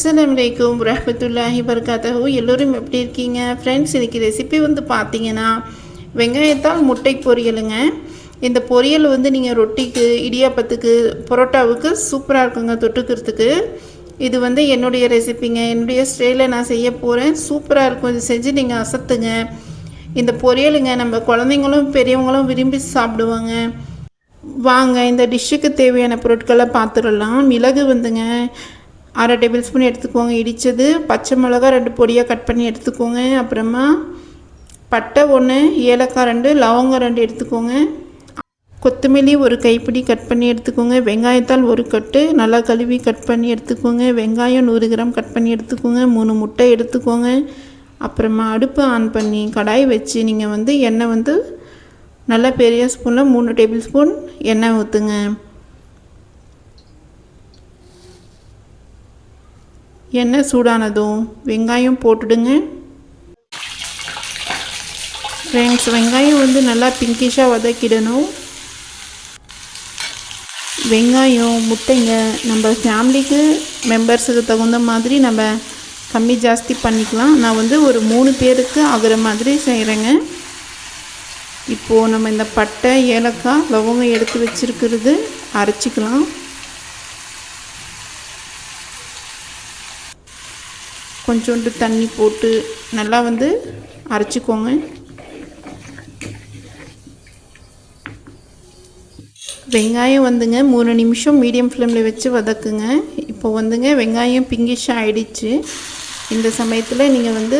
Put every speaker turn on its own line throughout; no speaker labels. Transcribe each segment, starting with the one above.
அஸ்ஸலாமு அலைக்கும் வரஹ்மத்துல்லாஹி வபரகாத்துஹு. எல்லோரும் எப்படி இருக்கீங்க ஃப்ரெண்ட்ஸ்? இன்றைக்கி ரெசிபி வந்து பார்த்தீங்கன்னா வெங்காயத்தால் முட்டை பொரியலுங்க. இந்த பொரியல் வந்து நீங்கள் ரொட்டிக்கு, இடியாப்பத்துக்கு, பரோட்டாவுக்கு சூப்பராக இருக்குங்க தொட்டுக்கிறதுக்கு. இது வந்து என்னுடைய ரெசிபிங்க, என்னுடைய ஸ்டைலில் நான் செய்ய போகிறேன். சூப்பராக இருக்கும். இது செஞ்சு நீங்கள் அசத்துங்க. இந்த பொரியலுங்க நம்ம குழந்தைங்களும் பெரியவங்களும் விரும்பி சாப்பிடுவாங்க. வாங்க இந்த டிஷ்ஷுக்கு தேவையான பொருட்களை பார்த்துடலாம். மிளகு வந்துங்க 1/2 டேபிள் ஸ்பூன் எடுத்துக்கோங்க இடித்தது. பச்சை மிளகா 2 பொடியாக கட் பண்ணி எடுத்துக்கோங்க. அப்புறமா பட்டை 1, ஏலக்காய் 2, லவங்கம் 2 எடுத்துக்கோங்க. கொத்தமல்லி 1 கைப்பிடி கட் பண்ணி எடுத்துக்கோங்க. வெங்காயத்தால் 1 கட்டு நல்லா கழுவி கட் பண்ணி எடுத்துக்கோங்க. வெங்காயம் 100 கிராம் கட் பண்ணி எடுத்துக்கோங்க. 3 முட்டை எடுத்துக்கோங்க. அப்புறமா அடுப்பு ஆன் பண்ணி கடாய் வச்சு நீங்கள் வந்து எண்ணெய் வந்து நல்லா பெரிய ஸ்பூனில் 3 டேபிள் ஸ்பூன் எண்ணெய் ஊற்றுங்க. எண்ணெய் சூடானதும் வெங்காயம் போட்டுடுங்க. ஃப்ரெண்ட்ஸ், வெங்காயம் வந்து நல்லா பிங்கிஷாக வதக்கிடணும். வெங்காயம் முட்டைங்க நம்ம ஃபேமிலிக்கு மெம்பர்ஸுக்கு தகுந்த மாதிரி நம்ம கம்மி ஜாஸ்தி பண்ணிக்கலாம். நான் வந்து ஒரு 3 பேருக்கு ஆகிற மாதிரி செய்கிறேங்க. இப்போது நம்ம இந்த பட்டை, ஏலக்காய், லவங்கம் எடுத்து வச்சுருக்கிறது அரைச்சிக்கலாம். கொஞ்சோண்டு தண்ணி போட்டு நல்லா வந்து அரைச்சிக்கோங்க. வெங்காயம் வந்துங்க 3 நிமிஷம் மீடியம் ஃப்ளேமில் வச்சு வதக்குங்க. இப்போ வந்துங்க வெங்காயம் பிங்கிஷாக ஆகிடுச்சு. இந்த சமயத்தில் நீங்கள் வந்து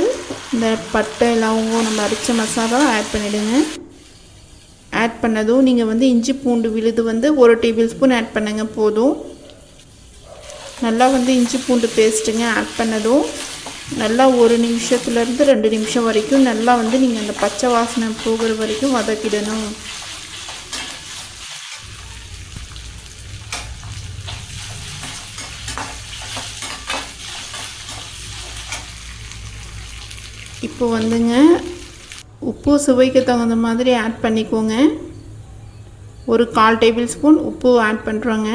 இந்த பட்டை, லவங்கம் நம்ம அரைச்ச மசாலா ஆட் பண்ணிவிடுங்க. ஆட் பண்ணதும் நீங்கள் வந்து இஞ்சி பூண்டு விழுது வந்து 1 டேபிள் ஸ்பூன் ஆட் பண்ணுங்க போதும். நல்லா வந்து இஞ்சி பூண்டு பேஸ்ட்டுங்க ஆட் பண்ணதும் நல்லா 1 நிமிஷத்துலேருந்து 2 நிமிஷம் வரைக்கும் நல்லா வந்து நீங்கள் அந்த பச்சை வாசனை போகிற வரைக்கும் வதக்கிடணும். இப்போ வந்துங்க உப்பு சுவைக்கு தகுந்த மாதிரி ஆட் பண்ணிக்கோங்க. ஒரு 1/4 டேபிள் ஸ்பூன் உப்பு ஆட் பண்ணுறோங்க.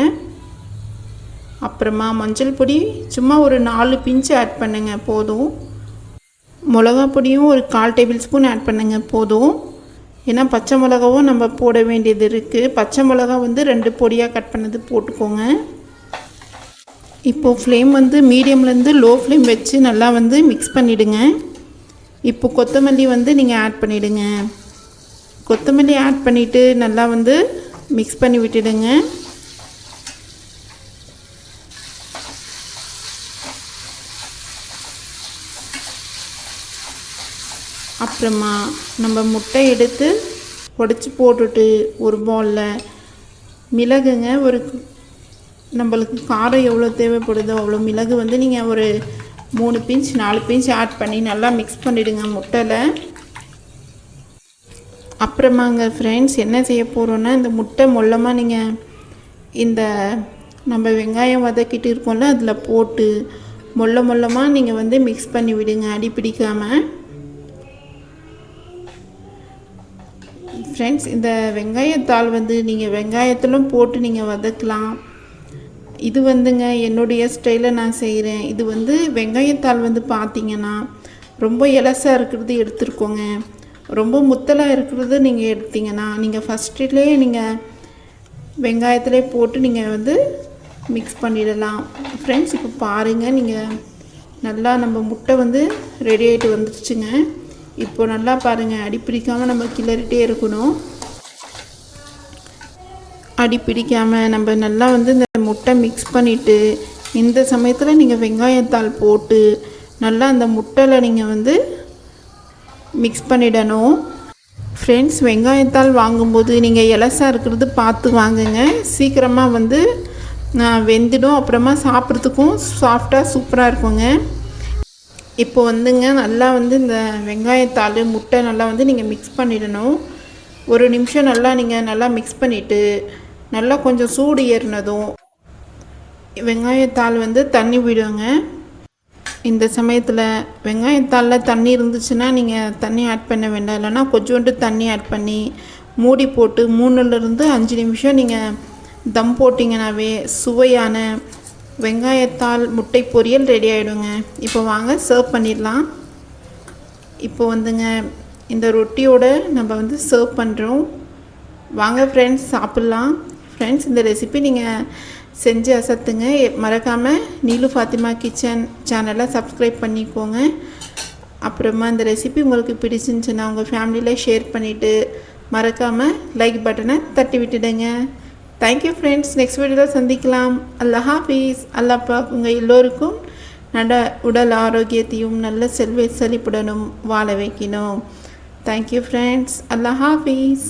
அப்புறமா மஞ்சள் பொடி சும்மா ஒரு 4 பிஞ்சு ஆட் பண்ணுங்க போதும். மிளகா பொடியும் ஒரு 1/4 டேபிள் ஸ்பூன் ஆட் பண்ணுங்க போதும். ஏன்னா பச்சை மிளகாவும் நம்ம போட வேண்டியது இருக்குது. பச்சை மிளகா வந்து 2 பொடியாக கட் பண்ணது போட்டுக்கோங்க. இப்போது ஃப்ளேம் வந்து மீடியம்லேருந்து லோ ஃப்ளேம் வச்சு நல்லா வந்து மிக்ஸ் பண்ணிவிடுங்க. இப்போ கொத்தமல்லி வந்து நீங்கள் ஆட் பண்ணிவிடுங்க. கொத்தமல்லி ஆட் பண்ணிவிட்டு நல்லா வந்து மிக்ஸ் பண்ணி விட்டுடுங்க. அப்புறமா நம்ம முட்டை எடுத்து உடச்சி போட்டுட்டு ஒரு பவுலில் மிளகுங்க ஒரு நம்மளுக்கு காரம் எவ்வளோ தேவைப்படுதோ அவ்வளோ மிளகு வந்து நீங்கள் ஒரு 3 பிஞ்ச் 4 பிஞ்ச் ஆட் பண்ணி நல்லா மிக்ஸ் பண்ணிவிடுங்க முட்டையில். அப்புறமாங்க ஃப்ரெண்ட்ஸ் என்ன செய்ய போகிறோன்னா இந்த முட்டை மொல்லமாக நீங்கள் இந்த நம்ம வெங்காயம் வதக்கிட்டு இருக்கோம்ல அதில் போட்டு மொல்லமாக நீங்கள் வந்து மிக்ஸ் பண்ணி விடுங்க அடி பிடிக்காமல். ஃப்ரெண்ட்ஸ், இந்த வெங்காயத்தாள் வந்து நீங்கள் வெங்காயத்திலும் போட்டு நீங்கள் வதக்கலாம். இது வந்துங்க என்னுடைய ஸ்டைலில் நான் செய்கிறேன். இது வந்து வெங்காயத்தாள் வந்து பார்த்திங்கன்னா ரொம்ப இலசாக இருக்கிறது எடுத்துருக்கோங்க. ரொம்ப முத்தலாக இருக்கிறது நீங்கள் எடுத்திங்கன்னா நீங்கள் ஃபஸ்ட்டிலே நீங்கள் வெங்காயத்திலே போட்டு நீங்கள் வந்து மிக்ஸ் பண்ணிடலாம். ஃப்ரெண்ட்ஸ், இப்போ பாருங்கள் நீங்கள் நல்லா நம்ம முட்டை வந்து ரெடி ஆகிட்டு வந்துடுச்சுங்க. இப்போ நல்லா பாருங்கள் அடி பிடிக்காமல் நம்ம கிளறிட்டே இருக்கணும். அடி பிடிக்காமல் நம்ம நல்லா வந்து இந்த முட்டை மிக்ஸ் பண்ணிவிட்டு இந்த சமயத்தில் நீங்கள் வெங்காயத்தாள் போட்டு நல்லா அந்த முட்டையில் நீங்கள் வந்து மிக்ஸ் பண்ணிடணும். ஃப்ரெண்ட்ஸ், வெங்காயத்தாள் வாங்கும்போது நீங்கள் இலசாக இருக்கிறது பார்த்து வாங்குங்க. சீக்கிரமாக வந்து வெந்துடும். அப்புறமா சாப்பிட்றதுக்கும் சாஃப்டாக சூப்பராக இருக்குங்க. இப்போ வந்துங்க நல்லா வந்து இந்த வெங்காயத்தாள் முட்டை நல்லா வந்து நீங்கள் மிக்ஸ் பண்ணிடணும். 1 நிமிஷம் நீங்கள் நல்லா மிக்ஸ் பண்ணிவிட்டு நல்லா கொஞ்சம் சூடு ஏறினதும் வெங்காயத்தாள் வந்து தண்ணி விடுங்க. இந்த சமயத்தில் வெங்காயத்தாளில் தண்ணி இருந்துச்சுன்னா நீங்கள் தண்ணி ஆட் பண்ண வேண்டாம். இல்லைன்னா கொஞ்சோண்டு தண்ணி ஆட் பண்ணி மூடி போட்டு 3லேருந்து 5 நிமிஷம் நீங்கள் தம் போட்டிங்கனாவே சுவையான வெங்காயத்தால் முட்டை பொரியல் ரெடி ஆகிடுங்க. இப்போ வாங்க சர்வ் பண்ணிடலாம். இப்போ வந்துங்க இந்த ரொட்டியோட நம்ம வந்து சர்வ் பண்ணுறோம். வாங்க ஃப்ரெண்ட்ஸ் சாப்பிட்லாம். ஃப்ரெண்ட்ஸ் இந்த ரெசிபி நீங்கள் செஞ்சு அசத்துங்க. மறக்காமல் நீலு ஃபாத்திமா கிச்சன் சேனலை சப்ஸ்கிரைப் பண்ணிக்கோங்க. அப்புறமா இந்த ரெசிபி உங்களுக்கு பிடிச்சிருந்துச்சுன்னா உங்கள் ஃபேமிலியில் ஷேர் பண்ணிவிட்டு மறக்காமல் லைக் பட்டனை தட்டி விட்டுடுங்க. Thank you friends. நெக்ஸ்ட் வீடியோவில் சந்திக்கலாம். அல்லாஹ் ஹாஃபீஸ். அல்லாஹ் பாக் உங்கள் எல்லோருக்கும் உடல் ஆரோக்கியத்தையும் நல்ல செல்வ செழிப்புடனும் வாழ வைக்கணும். Thank you friends. அல்லாஹ் ஹாஃபீஸ்.